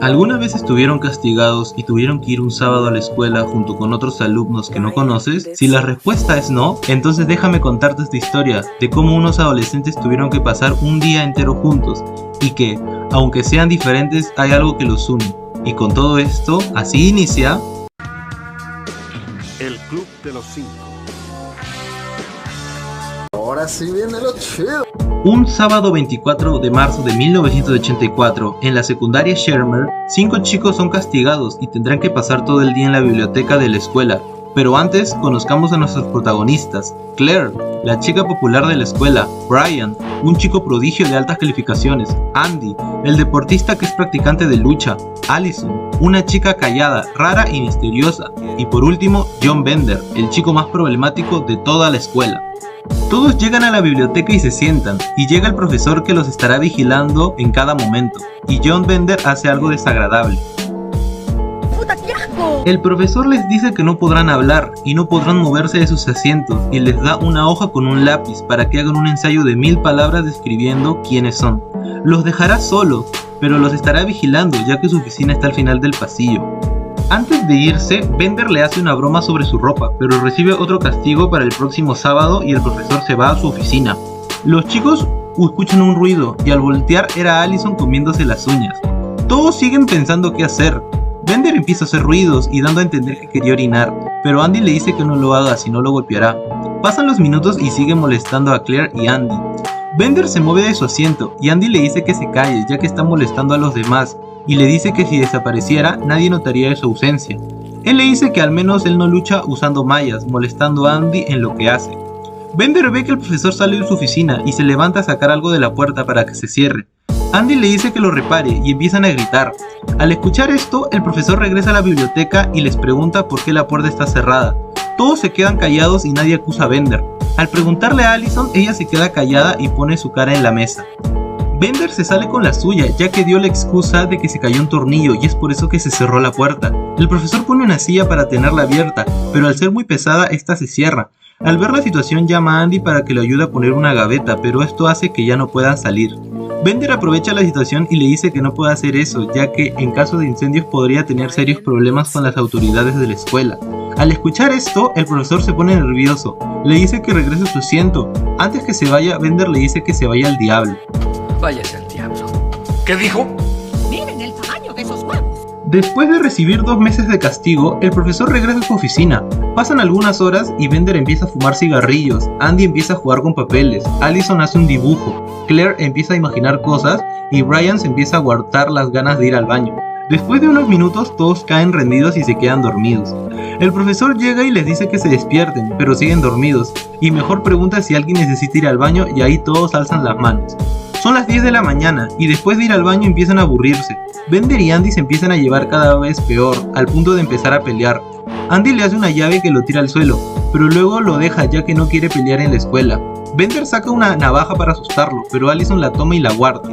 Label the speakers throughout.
Speaker 1: ¿Alguna vez estuvieron castigados y tuvieron que ir un sábado a la escuela junto con otros alumnos que no conoces? Si la respuesta es no, entonces déjame contarte esta historia de cómo unos adolescentes tuvieron que pasar un día entero juntos y que, aunque sean diferentes, hay algo que los une. Y con todo esto, así inicia
Speaker 2: El Club de los Cinco.
Speaker 3: Ahora sí viene lo chido.
Speaker 1: Un sábado 24 de marzo de 1984, en la secundaria Shermer, 5 chicos son castigados y tendrán que pasar todo el día en la biblioteca de la escuela. Pero antes, conozcamos a nuestros protagonistas. Claire, la chica popular de la escuela. Brian, un chico prodigio de altas calificaciones. Andy, el deportista que es practicante de lucha. Allison, una chica callada, rara y misteriosa. Y por último, John Bender, el chico más problemático de toda la escuela. Todos llegan a la biblioteca y se sientan, y llega el profesor que los estará vigilando en cada momento, y John Bender hace algo desagradable.
Speaker 4: ¡Puta, qué asco!
Speaker 1: El profesor les dice que no podrán hablar y no podrán moverse de sus asientos, y les da una hoja con un lápiz para que hagan un ensayo de 1000 palabras describiendo quiénes son. Los dejará solos, pero los estará vigilando ya que su oficina está al final del pasillo. Antes de irse, Bender le hace una broma sobre su ropa, pero recibe otro castigo para el próximo sábado y el profesor se va a su oficina. Los chicos escuchan un ruido y al voltear era Allison comiéndose las uñas. Todos siguen pensando qué hacer. Bender empieza a hacer ruidos y dando a entender que quería orinar, pero Andy le dice que no lo haga, si no lo golpeará. Pasan los minutos y sigue molestando a Claire y Andy. Bender se mueve de su asiento y Andy le dice que se calle ya que está molestando a los demás. Y le dice que si desapareciera, nadie notaría su ausencia. Él le dice que al menos él no lucha usando mallas, molestando a Andy en lo que hace. Bender ve que el profesor sale de su oficina y se levanta a sacar algo de la puerta para que se cierre. Andy le dice que lo repare y empiezan a gritar. Al escuchar esto, el profesor regresa a la biblioteca y les pregunta por qué la puerta está cerrada. Todos se quedan callados y nadie acusa a Bender. Al preguntarle a Allison, ella se queda callada y pone su cara en la mesa. Bender se sale con la suya, ya que dio la excusa de que se cayó un tornillo y es por eso que se cerró la puerta. El profesor pone una silla para tenerla abierta, pero al ser muy pesada, esta se cierra. Al ver la situación llama a Andy para que lo ayude a poner una gaveta, pero esto hace que ya no puedan salir. Bender aprovecha la situación y le dice que no puede hacer eso, ya que en caso de incendios podría tener serios problemas con las autoridades de la escuela. Al escuchar esto, el profesor se pone nervioso. Le dice que regrese a su asiento. Antes que se vaya, Bender le dice que se vaya al diablo.
Speaker 5: Váyase al diablo. ¿Qué dijo?
Speaker 4: Miren el tamaño de esos huevos.
Speaker 1: Después de recibir 2 meses de castigo, el profesor regresa a su oficina. Pasan algunas horas y Bender empieza a fumar cigarrillos, Andy empieza a jugar con papeles, Allison hace un dibujo, Claire empieza a imaginar cosas y Brian se empieza a aguantar las ganas de ir al baño. Después de unos minutos todos caen rendidos y se quedan dormidos. El profesor llega y les dice que se despierten, pero siguen dormidos, y mejor pregunta si alguien necesita ir al baño y ahí todos alzan las manos. Son las 10 de la mañana y después de ir al baño empiezan a aburrirse. Bender y Andy se empiezan a llevar cada vez peor, al punto de empezar a pelear. Andy le hace una llave que lo tira al suelo, pero luego lo deja ya que no quiere pelear en la escuela. Bender saca una navaja para asustarlo, pero Allison la toma y la guarda.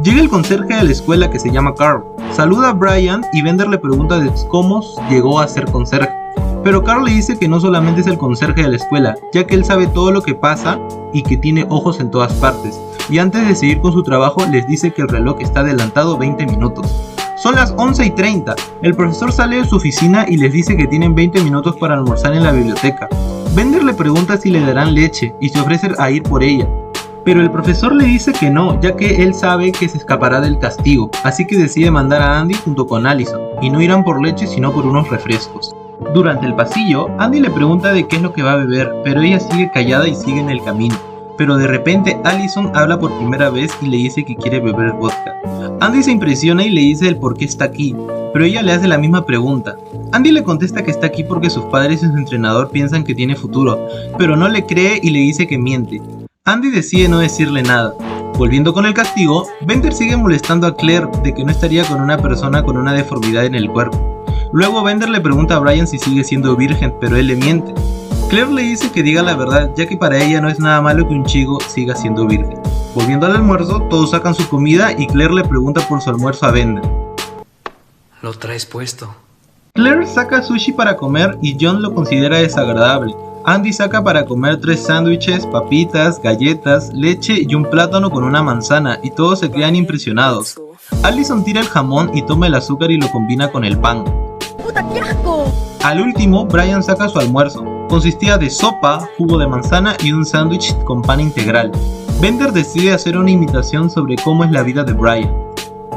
Speaker 1: Llega el conserje de la escuela que se llama Carl. Saluda a Brian y Bender le pregunta de cómo llegó a ser conserje. Pero Carl le dice que no solamente es el conserje de la escuela, ya que él sabe todo lo que pasa y que tiene ojos en todas partes. Y antes de seguir con su trabajo les dice que el reloj está adelantado 20 minutos. Son las 11:30, el profesor sale de su oficina y les dice que tienen 20 minutos para almorzar en la biblioteca. Bender le pregunta si le darán leche y se ofrece a ir por ella. Pero el profesor le dice que no, ya que él sabe que se escapará del castigo, así que decide mandar a Andy junto con Allison, y no irán por leche sino por unos refrescos. Durante el pasillo, Andy le pregunta de qué es lo que va a beber, pero ella sigue callada y sigue en el camino. Pero de repente Allison habla por primera vez y le dice que quiere beber vodka. Andy se impresiona y le dice el por qué está aquí, pero ella le hace la misma pregunta. Andy le contesta que está aquí porque sus padres y su entrenador piensan que tiene futuro, pero no le cree y le dice que miente. Andy decide no decirle nada. Volviendo con el castigo, Bender sigue molestando a Claire de que no estaría con una persona con una deformidad en el cuerpo. Luego Bender le pregunta a Brian si sigue siendo virgen, pero él le miente. Claire le dice que diga la verdad, ya que para ella no es nada malo que un chico siga siendo virgen. Volviendo al almuerzo, todos sacan su comida y Claire le pregunta por su almuerzo a Bender.
Speaker 5: Lo traes puesto.
Speaker 1: Claire saca sushi para comer y John lo considera desagradable. Andy saca para comer 3 sándwiches, papitas, galletas, leche y un plátano con una manzana y todos se quedan impresionados. Allison tira el jamón y toma el azúcar y lo combina con el pan.
Speaker 4: ¡Puta, qué asco!
Speaker 1: Al último, Brian saca su almuerzo. Consistía de sopa, jugo de manzana y un sándwich con pan integral. Bender decide hacer una imitación sobre cómo es la vida de Brian.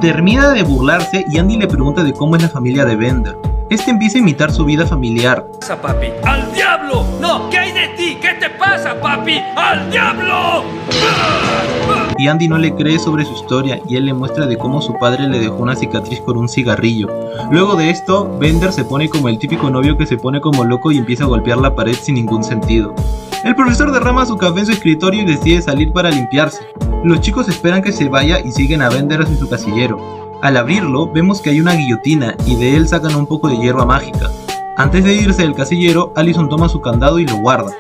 Speaker 1: Termina de burlarse y Andy le pregunta de cómo es la familia de Bender. Este empieza a imitar su vida familiar.
Speaker 5: ¿Qué pasa, papi? ¡Al diablo! ¡No! ¿Qué hay de ti? ¿Qué te pasa, papi? ¡Al diablo!
Speaker 1: Y Andy no le cree sobre su historia y él le muestra de cómo su padre le dejó una cicatriz con un cigarrillo. Luego de esto, Bender se pone como el típico novio que se pone como loco y empieza a golpear la pared sin ningún sentido. El profesor derrama su café en su escritorio y decide salir para limpiarse. Los chicos esperan que se vaya y siguen a Bender hacia su casillero. Al abrirlo, vemos que hay una guillotina y de él sacan un poco de hierba mágica. Antes de irse del casillero, Allison toma su candado y lo guarda.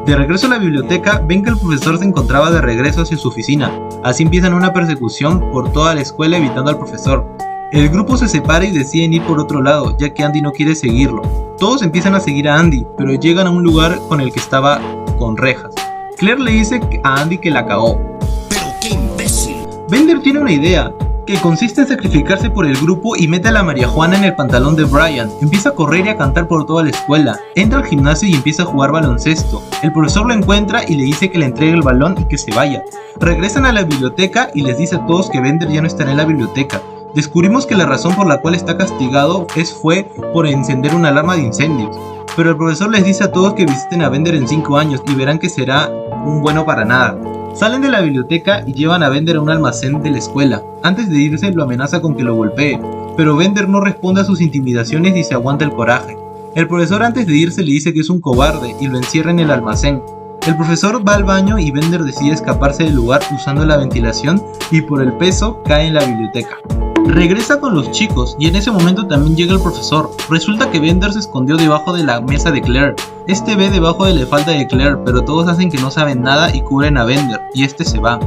Speaker 1: De regreso a la biblioteca, ven que el profesor se encontraba de regreso hacia su oficina. Así empiezan una persecución por toda la escuela evitando al profesor. El grupo se separa y deciden ir por otro lado, ya que Andy no quiere seguirlo. Todos empiezan a seguir a Andy, pero llegan a un lugar con el que estaba con rejas. Claire le dice a Andy que la cagó.
Speaker 2: ¡Pero qué imbécil!
Speaker 1: Bender tiene una idea, que consiste en sacrificarse por el grupo y mete a la marihuana en el pantalón de Brian. Empieza a correr y a cantar por toda la escuela. Entra al gimnasio y empieza a jugar baloncesto. El profesor lo encuentra y le dice que le entregue el balón y que se vaya. Regresan a la biblioteca y les dice a todos que Bender ya no estará en la biblioteca. Descubrimos que la razón por la cual está castigado fue por encender una alarma de incendios. Pero el profesor les dice a todos que visiten a Bender en 5 años y verán que será un bueno para nada. Salen de la biblioteca y llevan a Bender a un almacén de la escuela. Antes de irse lo amenaza con que lo golpee, pero Bender no responde a sus intimidaciones y se aguanta el coraje. El profesor antes de irse le dice que es un cobarde y lo encierra en el almacén. El profesor va al baño y Bender decide escaparse del lugar usando la ventilación y por el peso cae en la biblioteca. Regresa con los chicos y en ese momento también llega el profesor. Resulta que Bender se escondió debajo de la mesa de Claire. Este ve debajo de la falda de Claire, pero todos hacen que no saben nada y cubren a Bender, y este se va.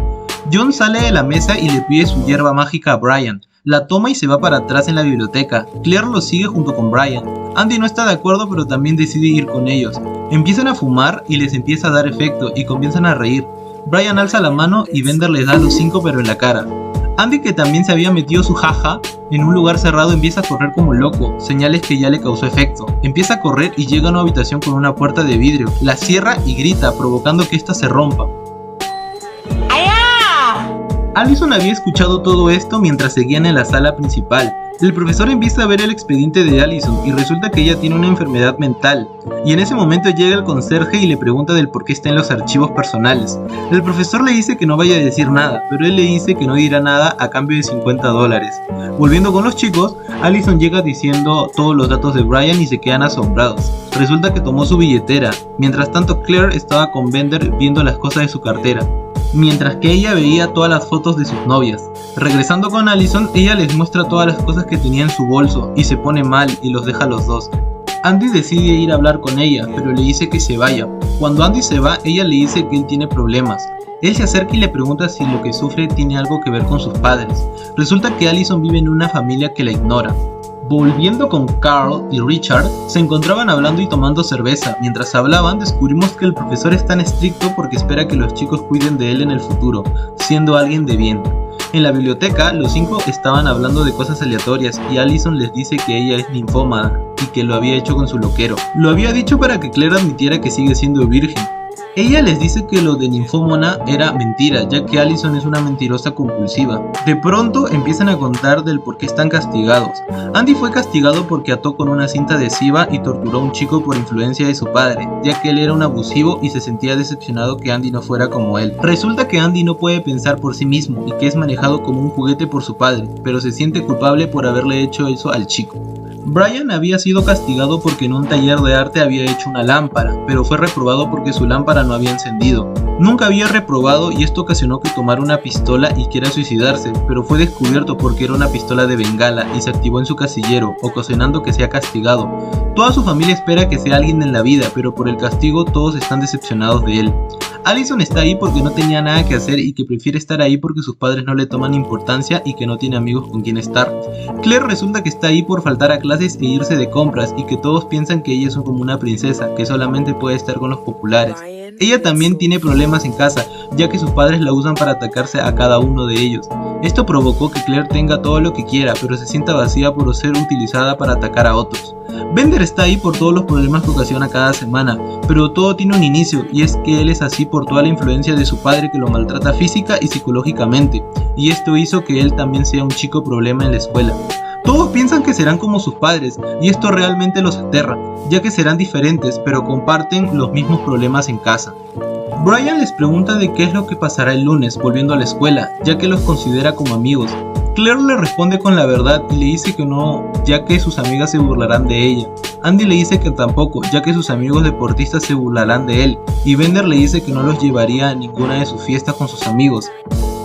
Speaker 1: John sale de la mesa y le pide su hierba mágica a Brian. La toma y se va para atrás en la biblioteca. Claire lo sigue junto con Brian. Andy no está de acuerdo, pero también decide ir con ellos. Empiezan a fumar y les empieza a dar efecto y comienzan a reír. Brian alza la mano y Bender les da los 5 pero en la cara. Andy, que también se había metido su jaja en un lugar cerrado, empieza a correr como loco, señales que ya le causó efecto. Empieza a correr y llega a una habitación con una puerta de vidrio, la cierra y grita, provocando que ésta se rompa. Allison había escuchado todo esto mientras seguían en la sala principal. El profesor empieza a ver el expediente de Allison y resulta que ella tiene una enfermedad mental. Y en ese momento llega el conserje y le pregunta del por qué está en los archivos personales. El profesor le dice que no vaya a decir nada, pero él le dice que no dirá nada a cambio de $50. Volviendo con los chicos, Allison llega diciendo todos los datos de Brian y se quedan asombrados. Resulta que tomó su billetera. Mientras tanto, Claire estaba con Bender viendo las cosas de su cartera, mientras que ella veía todas las fotos de sus novias. Regresando con Allison, ella les muestra todas las cosas que tenía en su bolso y se pone mal y los deja a los dos. Andy decide ir a hablar con ella, pero le dice que se vaya. Cuando Andy se va, ella le dice que él tiene problemas. Él se acerca y le pregunta si lo que sufre tiene algo que ver con sus padres. Resulta que Allison vive en una familia que la ignora. Volviendo con Carl y Richard, se encontraban hablando y tomando cerveza. Mientras hablaban, descubrimos que el profesor es tan estricto porque espera que los chicos cuiden de él en el futuro, siendo alguien de bien. En la biblioteca, los 5 estaban hablando de cosas aleatorias y Allison les dice que ella es ninfómana y que lo había hecho con su loquero. Lo había dicho para que Claire admitiera que sigue siendo virgen. Ella les dice que lo de ninfómana era mentira, ya que Allison es una mentirosa compulsiva. De pronto empiezan a contar del por qué están castigados. Andy fue castigado porque ató con una cinta adhesiva y torturó a un chico por influencia de su padre, ya que él era un abusivo y se sentía decepcionado que Andy no fuera como él. Resulta que Andy no puede pensar por sí mismo y que es manejado como un juguete por su padre, pero se siente culpable por haberle hecho eso al chico. Brian había sido castigado porque en un taller de arte había hecho una lámpara, pero fue reprobado porque su lámpara no había encendido. Nunca había reprobado y esto ocasionó que tomara una pistola y quiera suicidarse, pero fue descubierto porque era una pistola de bengala y se activó en su casillero, ocasionando que sea castigado. Toda su familia espera que sea alguien en la vida, pero por el castigo todos están decepcionados de él. Allison está ahí porque no tenía nada que hacer y que prefiere estar ahí porque sus padres no le toman importancia y que no tiene amigos con quien estar. Claire resulta que está ahí por faltar a clases e irse de compras y que todos piensan que ella es como una princesa que solamente puede estar con los populares. Ella también tiene problemas en casa, ya que sus padres la usan para atacarse a cada uno de ellos. Esto provocó que Claire tenga todo lo que quiera, pero se sienta vacía por ser utilizada para atacar a otros. Bender está ahí por todos los problemas que ocasiona cada semana, pero todo tiene un inicio, y es que él es así por toda la influencia de su padre que lo maltrata física y psicológicamente, y esto hizo que él también sea un chico problema en la escuela. Todos piensan que serán como sus padres, y esto realmente los aterra, ya que serán diferentes, pero comparten los mismos problemas en casa. Brian les pregunta de qué es lo que pasará el lunes volviendo a la escuela, ya que los considera como amigos. Claire le responde con la verdad y le dice que no, ya que sus amigas se burlarán de ella. Andy le dice que tampoco, ya que sus amigos deportistas se burlarán de él, y Bender le dice que no los llevaría a ninguna de sus fiestas con sus amigos.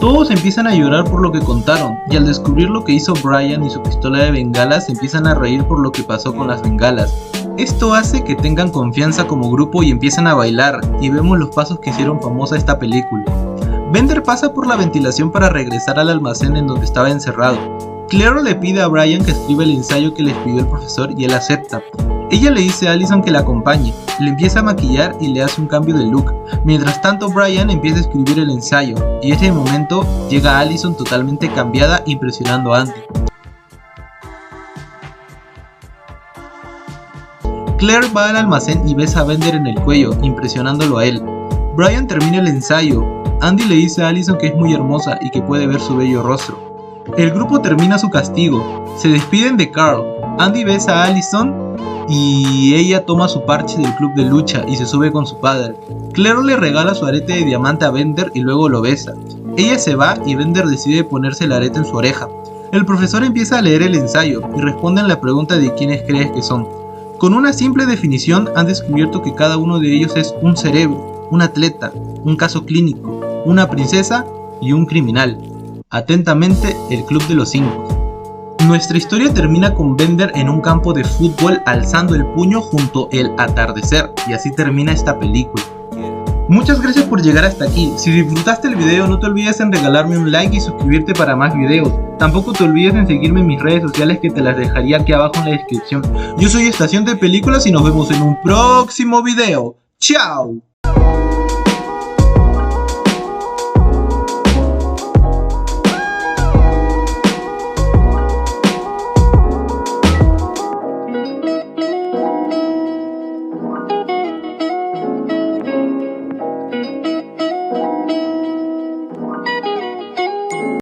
Speaker 1: Todos empiezan a llorar por lo que contaron, y al descubrir lo que hizo Brian y su pistola de bengalas, empiezan a reír por lo que pasó con las bengalas. Esto hace que tengan confianza como grupo y empiezan a bailar, y vemos los pasos que hicieron famosa esta película. Bender pasa por la ventilación para regresar al almacén en donde estaba encerrado. Claire le pide a Brian que escriba el ensayo que les pidió el profesor y él acepta. Ella le dice a Allison que la acompañe, le empieza a maquillar y le hace un cambio de look. Mientras tanto Brian empieza a escribir el ensayo, y en ese momento llega Allison totalmente cambiada, impresionando a Andy. Claire va al almacén y besa a Bender en el cuello, impresionándolo a él. Brian termina el ensayo. Andy le dice a Allison que es muy hermosa y que puede ver su bello rostro. El grupo termina su castigo. Se despiden de Carl. Andy besa a Allison y ella toma su parche del club de lucha y se sube con su padre. Claire le regala su arete de diamante a Bender y luego lo besa. Ella se va y Bender decide ponerse el arete en su oreja. El profesor empieza a leer el ensayo y responden la pregunta de quiénes crees que son. Con una simple definición han descubierto que cada uno de ellos es un cerebro, un atleta, un caso clínico, una princesa y un criminal. Atentamente, el Club de los 5. Nuestra historia termina con Bender en un campo de fútbol alzando el puño junto al atardecer, y así termina esta película. Muchas gracias por llegar hasta aquí. Si disfrutaste el video, no te olvides en regalarme un like y suscribirte para más videos. Tampoco te olvides en seguirme en mis redes sociales, que te las dejaría aquí abajo en la descripción. Yo soy Estación de Películas y nos vemos en un próximo video. ¡Chao!